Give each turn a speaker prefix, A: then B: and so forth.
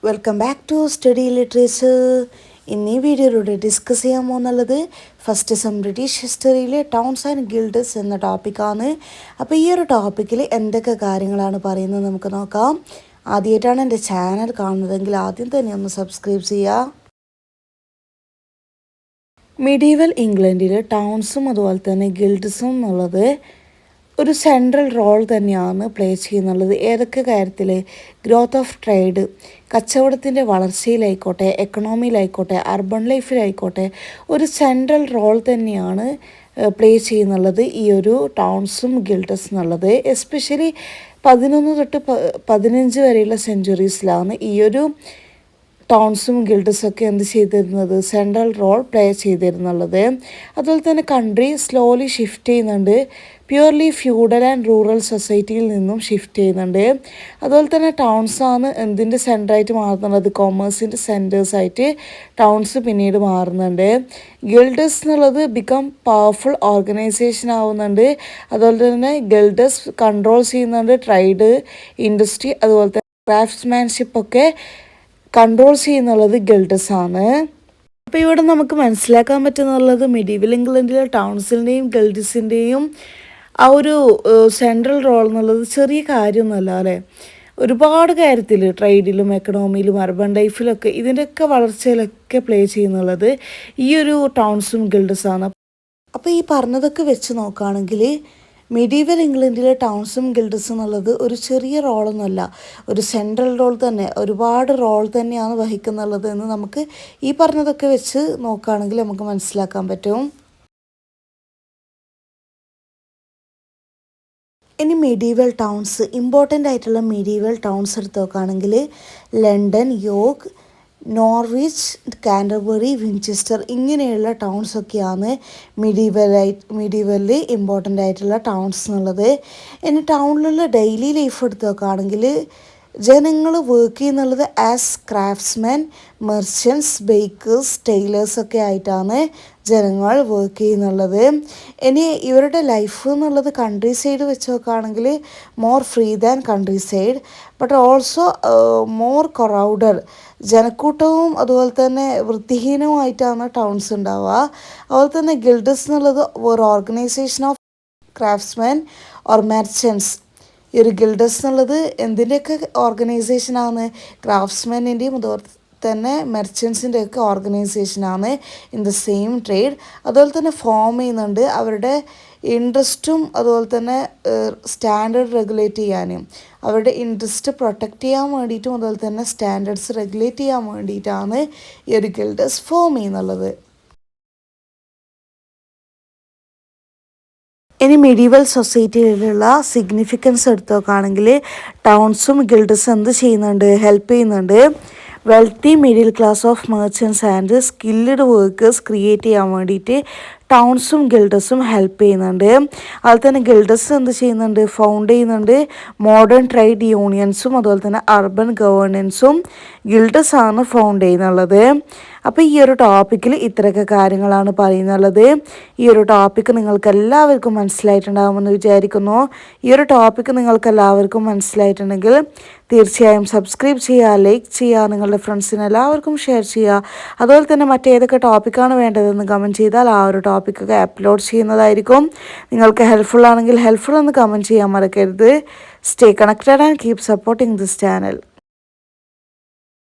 A: Welcome back to study literature. ഇന്ന് ഈ വീഡിയോയിലൂടെ ഡിസ്കസ് ചെയ്യാൻ പോകുന്നുള്ളത് ഫസ്റ്റ് സെം ബ്രിട്ടീഷ് ഹിസ്റ്ററിയിലെ ടൗൺസ് ആൻഡ് ഗിൽഡ്സ് എന്ന ടോപ്പിക്കാണ്. അപ്പോൾ ഈ ഒരു ടോപ്പിക്കിൽ എന്തൊക്കെ കാര്യങ്ങളാണ് പറയുന്നത് നമുക്ക് നോക്കാം. ആദ്യമായിട്ടാണ് എൻ്റെ ചാനൽ കാണുന്നതെങ്കിൽ ആദ്യം തന്നെ ഒന്ന് സബ്സ്ക്രൈബ് ചെയ്യുക. മിഡീവൽ ഇംഗ്ലണ്ടിൽ ടൗൺസും അതുപോലെ തന്നെ ഗിൽഡ്സും എന്നുള്ളത് ഒരു സെൻട്രൽ റോൾ തന്നെയാണ് പ്ലേ ചെയ്യുന്നുള്ളത്. ഏതൊക്കെ കാര്യത്തിൽ? ഗ്രോത്ത് ഓഫ് ട്രേഡ്, കച്ചവടത്തിൻ്റെ വളർച്ചയിലായിക്കോട്ടെ, എക്കണോമിയിലായിക്കോട്ടെ, അർബൺ ലൈഫിലായിക്കോട്ടെ, ഒരു സെൻട്രൽ റോൾ തന്നെയാണ് പ്ലേ ചെയ്യുന്നുള്ളത് ഈ ഒരു ടൗൺസും ഗിൽഡ്സ് എന്നുള്ളത്. എസ്പെഷ്യലി 11 തൊട്ട് 15 വരെയുള്ള സെഞ്ച്വറീസിലാണ് ഈ ഒരു ടൗൺസും ഗിൽഡ്സൊക്കെ എന്ത് ചെയ്തിരുന്നത്, സെൻട്രൽ റോൾ പ്ലേ ചെയ്തിരുന്നുള്ളത്. അതുപോലെ തന്നെ കൺട്രി സ്ലോലി ഷിഫ്റ്റ് ചെയ്യുന്നുണ്ട്. പ്യുവർലി ഫ്യൂഡൽ ആൻഡ് റൂറൽ സൊസൈറ്റിയിൽ നിന്നും ഷിഫ്റ്റ് ചെയ്യുന്നുണ്ട്. അതുപോലെ തന്നെ ടൗൺസാണ് എന്തിൻ്റെ സെൻറ്ററായിട്ട് മാറുന്നുള്ളത്, കൊമേഴ്സിൻ്റെ സെൻറ്റേഴ്സായിട്ട് ടൗൺസ് പിന്നീട് മാറുന്നുണ്ട്. ഗിൽഡ്സ് എന്നുള്ളത് ബിക്കം പവർഫുൾ ഓർഗനൈസേഷൻ ആവുന്നുണ്ട്. അതുപോലെ തന്നെ ഗിൽഡ്സ് കൺട്രോൾ ചെയ്യുന്നുണ്ട് ട്രേഡ്, ഇൻഡസ്ട്രി, അതുപോലെ തന്നെ ക്രാഫ്റ്റ്സ്മാൻഷിപ്പൊക്കെ കൺട്രോൾ ചെയ്യുന്നുള്ളത് ഗിൽഡ്സ് ആണ്. അപ്പോൾ ഇവിടെ നമുക്ക് മനസ്സിലാക്കാൻ പറ്റുന്നുള്ളത് മിഡീവൽ ഇംഗ്ലണ്ടിലെ ടൗൺസിൻ്റെയും ഗിൽഡ്സിൻ്റെയും ആ ഒരു സെൻട്രൽ റോൾ എന്നുള്ളത് ചെറിയ കാര്യമൊന്നുമല്ല അല്ലേ. ഒരുപാട് കാര്യത്തിൽ ട്രേഡിലും എക്കണോമിയിലും അർബൻ ലൈഫിലൊക്കെ ഇതിൻ്റെയൊക്കെ വളർച്ചയിലൊക്കെ പ്ലേ ചെയ്യുന്നുള്ളത് ഈ ഒരു ടൗൺസും ഗിൽഡ്സാണ്. അപ്പോൾ ഈ പറഞ്ഞതൊക്കെ വെച്ച് നോക്കുകയാണെങ്കിൽ മിഡീവൽ ഇംഗ്ലണ്ടിലെ ടൗൺസും ഗിൽഡ്സും എന്നുള്ളത് ഒരു ചെറിയ റോളൊന്നുമല്ല, ഒരു സെൻട്രൽ റോൾ തന്നെ, ഒരുപാട് റോൾ തന്നെയാണ് വഹിക്കുന്നുള്ളത് എന്ന് നമുക്ക് ഈ പറഞ്ഞതൊക്കെ വെച്ച് നോക്കുകയാണെങ്കിൽ നമുക്ക് മനസ്സിലാക്കാൻ പറ്റും. ഇനി മിഡീവൽ ടൗൺസ്, ഇമ്പോർട്ടൻ്റ് ആയിട്ടുള്ള മിഡീവൽ ടൗൺസ് എടുത്ത് നോക്കുകയാണെങ്കിൽ London, York, Norwich, Canterbury, Winchester ഇങ്ങനെയുള്ള ടൗൺസൊക്കെയാണ് മിഡീവലിൽ ഇമ്പോർട്ടൻ്റ് ആയിട്ടുള്ള ടൗൺസ് എന്നുള്ളത്. ഇനി ടൗണിലുള്ള ഡെയിലി ലൈഫ് എടുത്ത് നോക്കുകയാണെങ്കിൽ ജനങ്ങൾ വർക്ക് ചെയ്യുന്നുള്ളത് as craftsmen, merchants, bakers, tailors ഒക്കെ ആയിട്ടാണ് ജനങ്ങൾ വർക്ക് ചെയ്യുന്നുള്ളത്. ഇനി ഇവരുടെ ലൈഫ് എന്നുള്ളത് കൺട്രി സൈഡ് വെച്ച് നോക്കുകയാണെങ്കിൽ more free than countryside, but also more crowded, ജനക്കൂട്ടവും അതുപോലെ തന്നെ വൃത്തിഹീനവുമായിട്ടാണ് ടൗൺസ് ഉണ്ടാവുക. അതുപോലെ തന്നെ ഗിൽഡ്സ് എന്നുള്ളത് ഒരു organisation of craftsmen or merchants. ഈ ഒരു ഗിൽഡ്സ് എന്നുള്ളത് എന്തിൻ്റെയൊക്കെ ഓർഗനൈസേഷനാണ്? ക്രാഫ്റ്റ്സ്മെൻറ്റിൻ്റെയും അതുപോലെ തന്നെ മെർച്ചൻസിൻ്റെയൊക്കെ ഓർഗനൈസേഷനാണ് ഇൻ ദ സെയിം ട്രേഡ്. അതുപോലെ തന്നെ ഫോം ചെയ്യുന്നുണ്ട് അവരുടെ ഇൻട്രസ്റ്റും അതുപോലെ തന്നെ സ്റ്റാൻഡേർഡ് റെഗുലേറ്റ് ചെയ്യാനും അവരുടെ ഇൻട്രസ്റ്റ് പ്രൊട്ടക്റ്റ് ചെയ്യാൻ വേണ്ടിയിട്ടും അതുപോലെ തന്നെ സ്റ്റാൻഡേർഡ്സ് റെഗുലേറ്റ് ചെയ്യാൻ വേണ്ടിയിട്ടാണ് ഈ ഒരു ഗിൽഡ്സ് ഫോം ചെയ്യുന്നുള്ളത്. ഇനി മിഡീവൽ സൊസൈറ്റിയിലുള്ള സിഗ്നിഫിക്കൻസ് എടുത്ത് നോക്കുകയാണെങ്കിൽ ടൗൺസും ഗിൽഡ്സും എന്ത് ചെയ്യുന്നുണ്ട്, ഹെൽപ്പ് ചെയ്യുന്നുണ്ട്. Wealthy middle class of merchants and skilled workers create ചെയ്യാൻ വേണ്ടിയിട്ട് ടൗൺസും ഗിൽഡ്സും ഹെൽപ്പ് ചെയ്യുന്നുണ്ട്. അതുപോലെ തന്നെ ഗിൽഡ്സ് എന്ത് ചെയ്യുന്നുണ്ട്, ഫൗണ്ട് ചെയ്യുന്നുണ്ട്. മോഡേൺ ട്രേഡ് യൂണിയൻസും അതുപോലെ തന്നെ അർബൻ ഗവേണൻസും ഗിൽഡ്സ് ആണ് ഫൗണ്ട് ചെയ്യുന്നുള്ളത്. അപ്പോൾ ഈ ഒരു ടോപ്പിക്കിൽ ഇത്രയൊക്കെ കാര്യങ്ങളാണ് പറയുന്നുള്ളത്. ഈ ഒരു ടോപ്പിക്ക് നിങ്ങൾക്ക് എല്ലാവർക്കും മനസ്സിലായിട്ടുണ്ടാകുമെന്ന് വിചാരിക്കുന്നു. ഈ ഒരു ടോപ്പിക്ക് നിങ്ങൾക്ക് എല്ലാവർക്കും മനസ്സിലായിട്ടുണ്ടെങ്കിൽ തീർച്ചയായും സബ്സ്ക്രൈബ് ചെയ്യുക, ലൈക്ക് ചെയ്യുക, നിങ്ങളുടെ ഫ്രണ്ട്സിന് എല്ലാവർക്കും ഷെയർ ചെയ്യുക. അതുപോലെ തന്നെ മറ്റേതൊക്കെ ടോപ്പിക്കാണ് വേണ്ടതെന്ന് കമൻറ്റ് ചെയ്താൽ ആ ഒരു ടോപ്പിക്കൊക്കെ അപ്ലോഡ് ചെയ്യുന്നതായിരിക്കും. നിങ്ങൾക്ക് ഹെൽപ്ഫുൾ ആണെങ്കിൽ ഹെൽപ്ഫുൾ എന്ന് കമൻറ്റ് ചെയ്യാൻ മറക്കരുത്. Stay connected and keep supporting this channel.